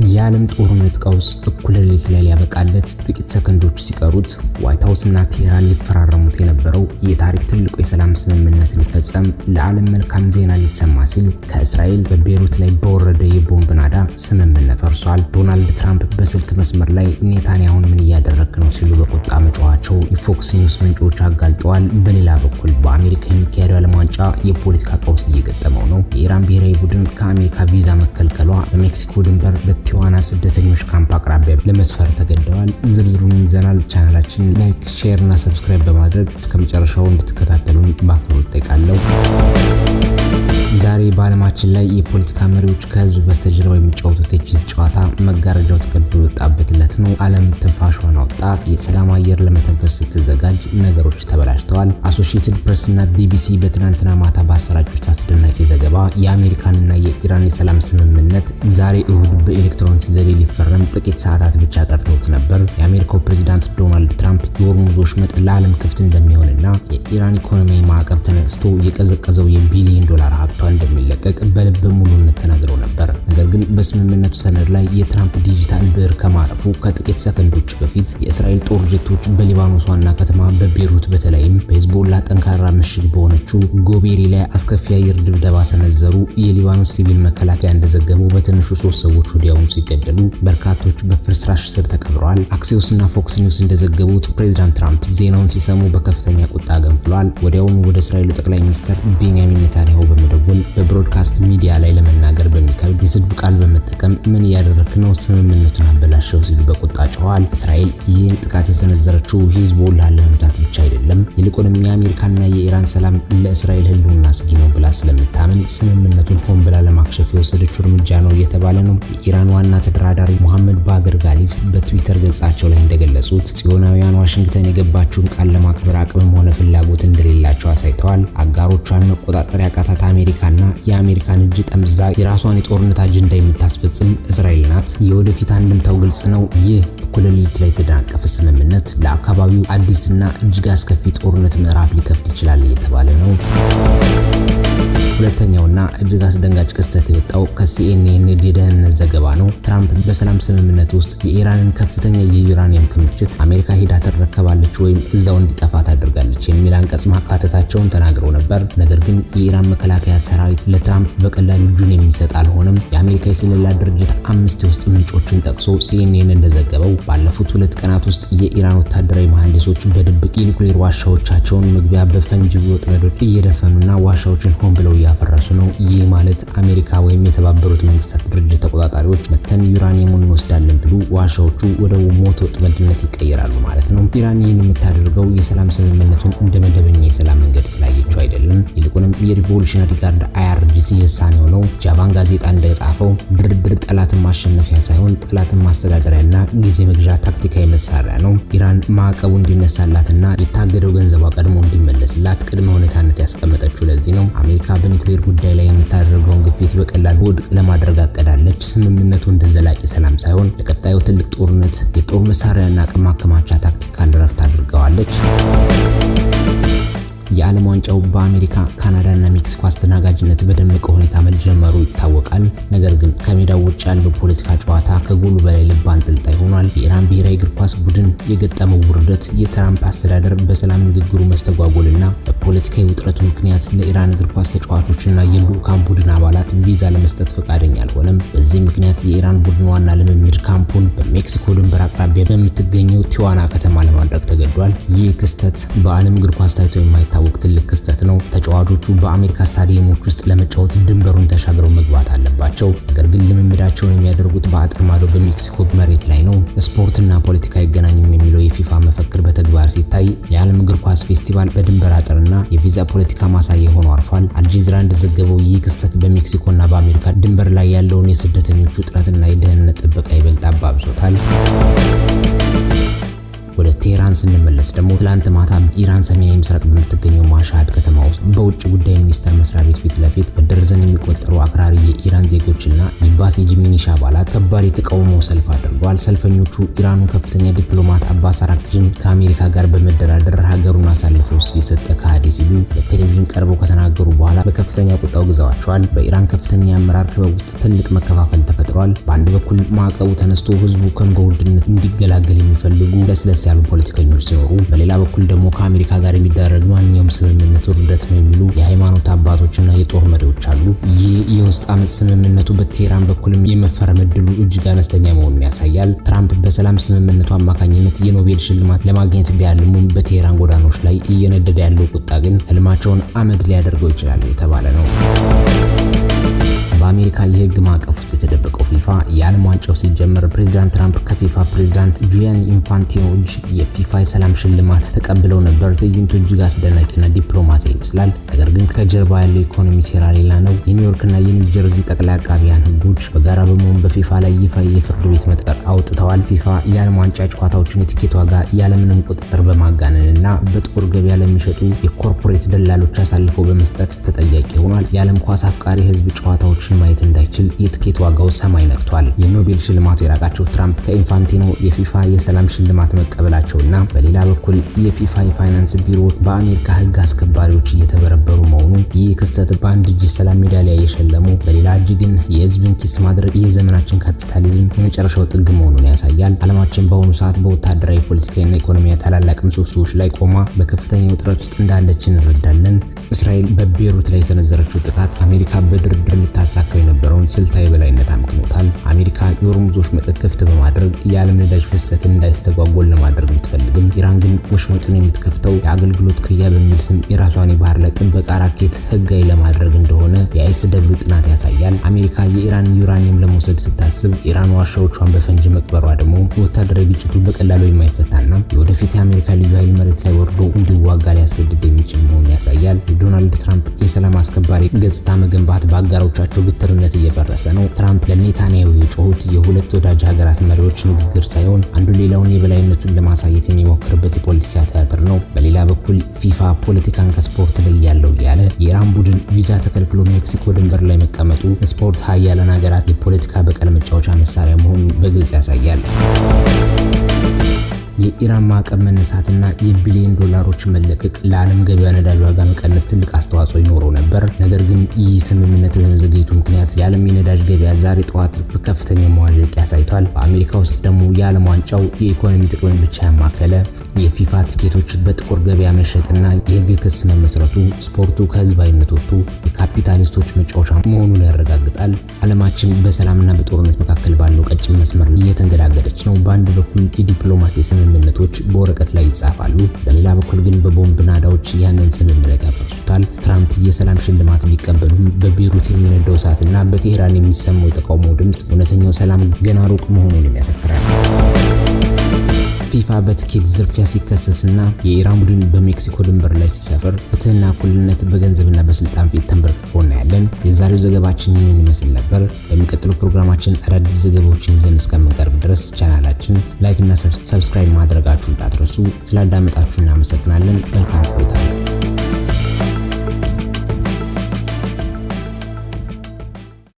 የዓለም ጦርነት ቀውስ እኩለ ሌሊት ላይ ሊያበቃለት ጥቂት ሰከንዶች ሲቀሩት ዋይት ሃውስ እና ቴህራን ሊፈራረሙት የነበረው የታሪክ ትልቁ የሰላም ስምምነት ሊፈጸም ለዓለም መልካም ዜና ሊሰማ ሲል ከእስራኤል በቤይሩት ላይ በወረደ የቦምብ ናዳ ስምምነት ፈርሷል። ዶናልድ ትራምፕ በስልክ መስመር ላይ ኔታንያሁን ምን እያደረክ ነው ሲሉ በቁጣ መጮኻቸው የፎክስ ኒውስ ምንጮች አጋልጠዋል። በሌላ በኩል በአሜሪካ የሚካሄደው ዓለም ዋንጫ የፖለቲካ ቀውስ እየገጠመው ነው። የኢራን ብሔራዊ ቡድን ከአሜሪካ ቪዛ መከልከሏ በሜክሲኮ ድንበር በቲዋና ስደተኞች ካምፕ አቅራቢያ ለመስፈር ተገደዋል። ዝርዝሩን ይዘናል። ቻናላችን ላይክ፣ ሼር እና ሰብስክራይብ በማድረግ እስከ መጨረሻው እንድትከታተሉን በአክብሮት ጠይቃለሁ። ዛሬ በዓለማችን ላይ የፖለቲካ መሪዎች ከህዝብ በስተጀርባ የሚጫወቱት የቼዝ ጨዋታ መጋረጃው ተቀዶ የወጣበት ዕለት ነው። ዓለም ትንፋሿን አውጣ የሰላም አየር ለመተንፈስ ስትዘጋጅ ነገሮች ተበላሽተዋል። አሶሺየትድ ፕሬስ እና ቢቢሲ በትናንትና ማታ ባሰራጩት አስደናቂ ዘገባ የአሜሪካንና የኢራን የሰላም ስምምነት ዛሬ እሁድ በኤሌክትሮኒክስ ዘዴ ሊፈረም ጥቂት ሰዓታት ብቻ ቀርተውት ነበር። የአሜሪካው ፕሬዝዳንት ዶናልድ ትራምፕ የሆርሙዝ ወሽመጥ ለዓለም ክፍት እንደሚሆንና የኢራን ኢኮኖሚ ማዕቀብ ተነስቶ የቀዘቀዘው የቢሊዮን ዶላር ሀብቷ እንደሚለቀቅ በልበ ሙሉነት ተናግረው ነበር። ነገር ግን በስምምነቱ ሰነድ ላይ የትራምፕ ዲጂታል ብዕር ከማረፉ ከጥቂት ሰከንዶች በፊት የእስራኤል ጦር ጀቶች በሊባኖስ ዋና ከተማ በቤይሩት በተለይም በሂዝቦላ ጠንካራ ምሽግ በሆነችው ጎቤሪ ላይ አስከፊ አየር ድብደባ ሰነዘሩ። የሊባኖስ ሲቪል መከላከያ እንደዘገበው በትንሹ 3 ሰዎች ወዲያውኑ ሲገደሉ በርካቶች በፍርስራሽ ስር ተቀብረዋል። አክሲዮስ እና ፎክስ ኒውስ እንደዘገቡት ፕሬዝዳንት ትራምፕ ዜናውን ሲሰሙ በከፍተኛ ቁጣ ገንፍለዋል። ወዲያውኑ ወደ እስራኤሉ ጠቅላይ ሚኒስትር ቤንያሚን ኔታንያሁ በመደወል በብሮድካስት ሚዲያ ላይ ለመናገር በሚከብድ የስድብ ቃል በመጠቀም ምን እያደረክ ነው? ስምምነቱን አበላሸው ሲሉ በቁጣ ጮኸዋል። እስራኤል ይህን ጥቃት የሰነዘረችው ሂዝቦላን ለመምታት ብቻ አይደለም፣ ይልቁንም የአሜሪካና የኢራን ሰላም ለእስራኤል ሕልውና አስጊ ነው ብላ ስለምታምን ስምምነቱን ሆን ብላ ለማክሸፍ የወሰደችው እርምጃ ነው እየተባለ ነው። የኢራን ዋና ተደራዳሪ መሐመድ ባገር ጋሊፍ በትዊተር ገጻቸው ላይ እንደገለጹት ጽዮናውያን ዋሽንግተን የገባችውን ቃል ለማክበር አቅምም ሆነ ፍላጎት እንደሌላቸው አሳይተዋል። አጋሮቿን መቆጣጠር ያቃታት አሜሪካና የአሜሪካን እጅ ጠምዝዛ የራሷን የጦርነት አጀንዳ የምታስፈጽም እስራኤል ናት። የወደፊት አንድምታው ግልጽ ነው። ይህ እኩለ ሌሊት ላይ የተደናቀፈ ስምምነት ለአካባቢው አዲስና እጅግ አስከፊ ጦርነት ምዕራፍ ሊከፍት ይችላል እየተባለ ነው። ሁለተኛውና እጅግ አስደንጋጭ ክስተት የወጣው ከሲኤንኤን የደህንነት ዘገባ ነው። ትራምፕ በሰላም ስምምነት ውስጥ የኢራንን ከፍተኛ የዩራኒየም ክምችት አሜሪካ ሄዳ ትረከባለች ወይም እዛው እንዲጠፋ ታደርጋለች የሚል አንቀጽ ማካተታቸውን ተናግረው ነበር። ነገር ግን የኢራን መከላከያ ሰራዊት ለትራምፕ በቀላሉ እጁን የሚሰጥ አልሆነም። የአሜሪካ የስለላ ድርጅት 5 የውስጥ ምንጮችን ጠቅሶ ሲኤንኤን እንደዘገበው ባለፉት 2 ቀናት ውስጥ የኢራን ወታደራዊ መሐንዲሶች በድብቅ የኒውክሌር ዋሻዎቻቸውን መግቢያ በፈንጂ ወጥመዶች እየደፈኑና ዋሻዎችን ሆን ብለው ያፈረሱ ነው። ይህ ማለት አሜሪካ ወይም የተባበሩት መንግስታት ድርጅት ተቆጣጣሪዎች መተን ዩራኒየሙን እንወስዳለን ብሉ ዋሻዎቹ ወደ ሞት ወጥመድነት ይቀየራሉ ማለት ነው። ኢራን ይህን የምታደርገው የሰላም ስምምነቱን እንደ መደበኛ የሰላም መንገድ ስላየችው አይደለም። ይልቁንም የሪቮሉሽነሪ ጋርድ IRGC ልሳን የሆነው ጃቫን ጋዜጣ እንደጻፈው ድርድር ጠላትን ማሸነፊያ ሳይሆን ጠላትን ማስተዳደሪያና ጊዜ መግዣ ታክቲካዊ መሳሪያ ነው። ኢራን ማዕቀቡ እንዲነሳላትና የታገደው ገንዘቧ ቀድሞ እንዲመለስላት ቅድመ ሁኔታነት ያስቀመጠችው ለዚህ ነው። አሜሪካ በኒውክሌር ጉዳይ ላይ የምታደርገውን ግፊት በቀላሉ ውድቅ ለማድረግ አቀዳለች። ስምምነቱ እንደ ዘላቂ ሰላም ሳይሆን ለቀጣዩ ትልቅ ጦርነት የጦር መሳሪያና አቅም ማከማቻ ታክቲካል ረፍት አድርገዋለች። የዓለም ዋንጫው በአሜሪካ፣ ካናዳ እና ሜክሲኮ አስተናጋጅነት በደመቀ ሁኔታ መጀመሩ ይታወቃል። ነገር ግን ከሜዳው ውጭ ያለው ፖለቲካ ጨዋታ ከጎሉ በላይ ልብ አንጠልጣይ ሆኗል። የኢራን ብሔራዊ እግር ኳስ ቡድን የገጠመው ውርደት፣ የትራምፕ አስተዳደር በሰላም ንግግሩ መስተጓጎልና በፖለቲካዊ ውጥረቱ ምክንያት ለኢራን እግር ኳስ ተጫዋቾችና የልዑካን ቡድን አባላት ቪዛ ለመስጠት ፈቃደኛ አልሆነም። በዚህ ምክንያት የኢራን ቡድን ዋና ልምምድ ካምፑን በሜክሲኮ ድንበር አቅራቢያ በምትገኘው ቲዋና ከተማ ለማድረግ ተገዷል። ይህ ክስተት በዓለም እግር ኳስ ታይቶ የማይታወቅ ትልቅ ክስተት ነው። ተጫዋቾቹ በአሜሪካ ስታዲየሞች ውስጥ ለመጫወት ድንበሩን ተሻግረው መግባት አለባቸው። ነገር ግን ልምምዳቸውን የሚያደርጉት በአጥር ማዶ በሜክሲኮ መሬት ላይ ነው። ስፖርትና ፖለቲካ አይገናኙም የሚለው የፊፋ መፈክር በተግባር ሲታይ የዓለም እግር ኳስ ፌስቲቫል በድንበር አጥርና የቪዛ ፖለቲካ ማሳያ ሆኖ አርፏል። አልጀዚራ እንደዘገበው ይህ ክስተት በሜክሲኮና በአሜሪካ ድንበር ላይ ያለውን የስደተኞች ውጥረትና የደህንነት ጥበቃ ይበልጥ አባብሶታል። ወደ ቴህራን ስንመለስ ደግሞ ትላንት ማታ ኢራን ሰሜናዊ ምስራቅ በምትገኘው ማሻሃድ ከተማ ውስጥ በውጭ ጉዳይ ሚኒስቴር መስሪያ ቤት ፊት ለፊት በደርዘን የሚቆጠሩ አክራሪ የኢራን ዜጎችና የባሲጅ ሚኒሻ አባላት ከባድ የተቃውሞ ሰልፍ አድርገዋል። ሰልፈኞቹ ኢራኑ ከፍተኛ ዲፕሎማት አባስ አራግቺን ከአሜሪካ ጋር በመደራደር ሀገሩን አሳልፎ የሰጠ ካህዲ ሲሉ በቴሌቪዥን ቀርበው ከተናገሩ በኋላ በከፍተኛ ቁጣው ግዘዋቸዋል። በኢራን ከፍተኛ የአመራር ክበብ ውስጥ ትልቅ መከፋፈል ተፈጥሯል። በአንድ በኩል ማዕቀቡ ተነስቶ ህዝቡ ከኑሮ ውድነት እንዲገላገል የሚፈልጉ ለስለስ ያሉ ፖለቲከኞች ሲኖሩ፣ በሌላ በኩል ደግሞ ከአሜሪካ ጋር የሚደረግ ማንኛውም ስምምነት ውርደት ነው የሚሉ የሃይማኖት አባቶችና የጦር መሪዎች አሉ። ይህ የውስጥ አመጽ ስምምነቱ በቴህራን በኩልም የመፈረም እድሉ እጅግ አነስተኛ መሆኑን ያሳያል። ትራምፕ በሰላም ስምምነቱ አማካኝነት የኖቤል ሽልማት ለማግኘት ቢያልሙም በቴህራን ጎዳናዎች ላይ እየነደደ ያለው ቁጣ ግን ህልማቸውን አመድ ሊያደርገው ይችላል የተባለ ነው። በአሜሪካ የህግ ማዕቀፍ ውስጥ የተደበቀው ፊፋ የዓለም ዋንጫው ሲጀመር ፕሬዝዳንት ትራምፕ ከፊፋ ፕሬዝዳንት ጂያኒ ኢንፋንቲኖ እጅ የፊፋ የሰላም ሽልማት ተቀብለው ነበር። ትዕይንቱ እጅግ አስደናቂና ዲፕሎማሲያዊ ይመስላል። ነገር ግን ከጀርባ ያለው ኢኮኖሚ ሴራ ሌላ ነው። የኒውዮርክና የኒው ጀርዚ ጠቅላይ አቃቢያን ህጎች በጋራ በመሆን በፊፋ ላይ ይፋ የፍርድ ቤት መጥሪያ አውጥተዋል። ፊፋ የዓለም ዋንጫ ጨዋታዎችን የቲኬት ዋጋ ያለምንም ቁጥጥር በማጋነንና በጥቁር ገበያ ለሚሸጡ የኮርፖሬት ደላሎች አሳልፈው በመስጠት ተጠያቂ ሆኗል። የዓለም ኳስ አፍቃሪ ህዝብ ጨዋታዎች ማየት እንዳይችል የትኬት ዋጋው ሰማይ ነክቷል። የኖቤል ሽልማቱ የራቃቸው ትራምፕ ከኢንፋንቲኖ የፊፋ የሰላም ሽልማት መቀበላቸውና በሌላ በኩል የፊፋ የፋይናንስ ቢሮዎች በአሜሪካ ህግ አስከባሪዎች እየተበረበሩ መሆኑ፣ ይህ ክስተት በአንድ እጅ ሰላም ሜዳሊያ የሸለሙ በሌላ እጅ ግን የህዝብን ኪስ ማድረግ የዘመናችን ካፒታሊዝም የመጨረሻው ጥግ መሆኑን ያሳያል። ዓለማችን በአሁኑ ሰዓት በወታደራዊ ፖለቲካዊና ኢኮኖሚያዊ ታላላቅ ምሰሶዎች ላይ ቆማ በከፍተኛ ውጥረት ውስጥ እንዳለች እንረዳለን። እስራኤል በቤሩት ላይ የሰነዘረችው ጥቃት አሜሪካ በድርድር ልታሳካው የነበረውን ስልታዊ በላይነት አምክኖታል። አሜሪካ የሆርሙዞች መጠጥ ክፍት በማድረግ የዓለም ነዳጅ ፍሰትን እንዳይስተጓጎል ለማድረግ ብትፈልግም ኢራን ግን ወሽመጡን የምትከፍተው የአገልግሎት ክፍያ በሚል ስም የራሷን የባህር ላይ ጥበቃ ራኬት ህጋዊ ለማድረግ እንደሆነ የአይኤስደብሊው ጥናት ያሳያል። አሜሪካ የኢራን ዩራኒየም ለመውሰድ ስታስብ ኢራን ዋሻዎቿን በፈንጂ መቅበሯ ደግሞ ወታደራዊ ግጭቱ በቀላሉ የማይፈታና የወደፊት የአሜሪካ ልዩ ኃይል መሬት ላይ ወርዶ እንዲዋጋ ሊያስገድድ የሚችል መሆኑን ያሳያል። የዶናልድ ትራምፕ የሰላም አስከባሪ ገጽታ መገንባት በአጋሮቻቸው ግትርነት እየፈረሰ ነው። ትራምፕ ለኔታንያሁ የጮሁት የሁለት ወዳጅ ሀገራት መሪዎች ንግግር ሳይሆን አንዱ ሌላውን የበላይነቱን ለማሳየት የሚሞክርበት የፖለቲካ ቲያትር ነው። በሌላ በኩል ፊፋ ፖለቲካን ከስፖርት ላይ ያለው ያለ የኢራን ቡድን ቪዛ ተከልክሎ ሜክሲኮ ድንበር ላይ መቀመጡ ስፖርት ሀያላን ሀገራት የፖለቲካ በቀል መጫወቻ መሳሪያ መሆኑን በግልጽ ያሳያል። የኢራን ማዕቀብ መነሳትና የቢሊዮን ዶላሮች መለቀቅ ለዓለም ገበያ ነዳጅ ዋጋ መቀነስ ትልቅ አስተዋጽኦ ይኖረው ነበር። ነገር ግን ይህ ስምምነት በመዘግየቱ ምክንያት የዓለም የነዳጅ ገበያ ዛሬ ጠዋት በከፍተኛ መዋዠቅ አሳይቷል። በአሜሪካ ውስጥ ደግሞ የዓለም ዋንጫው የኢኮኖሚ ጥቅምን ብቻ ያማከለ የፊፋ ቲኬቶች በጥቁር ገበያ መሸጥና የህግ ክስ መመስረቱ ስፖርቱ ከህዝባዊነት ወጥቶ የካፒታሊስቶች መጫወቻ መሆኑን ያረጋግጣል። ዓለማችን በሰላምና በጦርነት መካከል ባለው ቀጭን መስመር እየተንገዳገደች ነው። በአንድ በኩል የዲፕሎማሲ ስምምነቶች በወረቀት ላይ ይጻፋሉ፣ በሌላ በኩል ግን በቦምብ ናዳዎች ያንን ስምምነት ያፈርሱታል። ትራምፕ የሰላም ሽልማት ቢቀበሉም በቤሩት የሚነደው እሳትና በቴህራን የሚሰማው የተቃውሞ ድምፅ እውነተኛው ሰላም ገና ሩቅ መሆኑን ያሰፍራል። ፊፋ በትኬት ዝርፊያ ሲከሰስና የኢራን ቡድን በሜክሲኮ ድንበር ላይ ሲሰፍር ፍትህና እኩልነት በገንዘብና በስልጣን ፊት ተንበርክከው እናያለን። የዛሬው ዘገባችን ይህንን ይመስል ነበር። በሚቀጥለው ፕሮግራማችን አዳዲስ ዘገባዎችን ይዘን እስከምንቀርብ ድረስ ቻናላችን ላይክ እና ሰብስክራይብ ማድረጋችሁን እንዳትረሱ። ስላዳመጣችሁ እናመሰግናለን። መልካም ቆይታ።